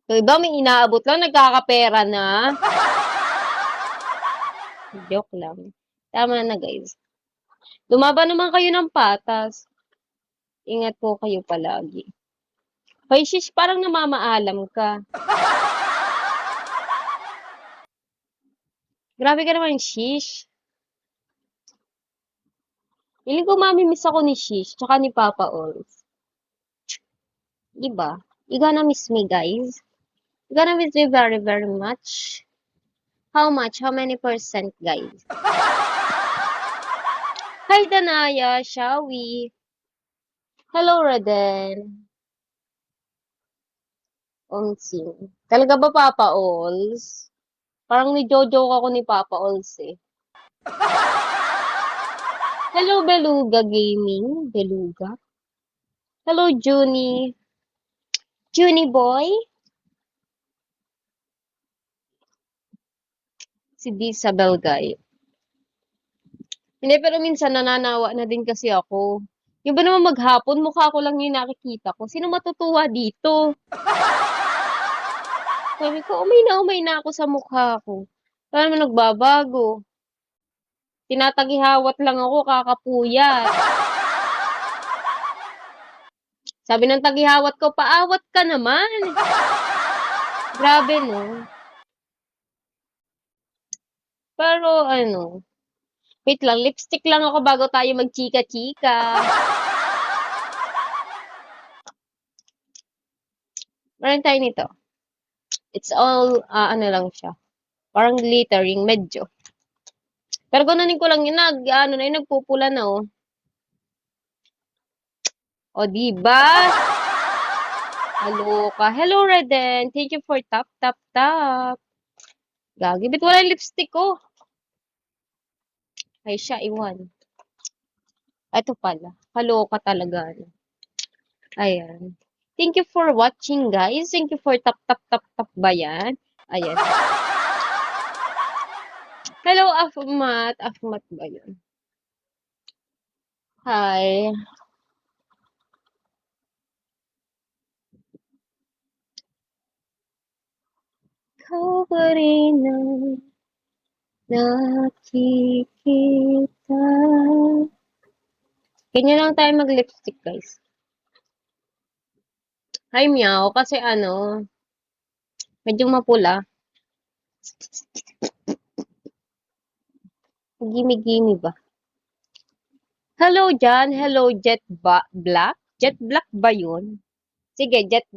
Yung iba may inaabot lang, nagkakapera na. Joke lang. Tama na guys. Lumaban naman kayo ng patas. Ingat po kayo palagi. Hoy, shish, parang namamaalam ka. Grabe ka naman, shish. Feeling ko mamimiss ako ni shish, tsaka ni Papa Ols. Diba? You gonna miss me, guys? You gonna miss me very, very much? How much? How many percent, guys? Hi, Danaya. Shall we? Hello, Raden. Onsing. Talaga ba, Papa Ols? Parang ni Jojo ako ni Papa Ols eh. Hello, Beluga Gaming. Beluga. Hello, Junie. Junie boy. Si Disabel guy. Hindi, pero minsan nananawa na din kasi ako. Yung ba naman maghapon, mukha ko lang yung nakikita ko. Sino matutuwa dito? Sabi ko, umay na ako sa mukha ko. Paano naman nagbabago? Tinatagihawat lang ako, kakapuyat. Sabi ng tagihawat ko, paawat ka naman. Grabe, no? Pero, ano, wait lang, lipstick lang ako bago tayo magchika-chika. Meron tayo nito. It's all, ano lang siya. Parang glittering, medyo. Pero kunanin ko lang yun, ano na yun, nagpupula na, oh. O, diba? Aloka. Hello, Reden. Thank you for tap, tap, tap. Gagi, ba't wala yung lipstick ko? Ay, siya, iwan. Ito pala. Kaloka talaga. Ano. Ayan. Thank you for watching, guys. Thank you for tap, tap, tap, tap ba yan? Ayan. Hello, Afmat. Afmat ba yun? Hi. Ikaw pa rin ang nakikita. Ganyan lang tayo mag-lipstick, guys. Hi, meow. Kasi ano, medyo mapula. Gimme-gimme ba? Hello, Jan. Hello, Jet Black. Jet Black ba yun? Sige, Jet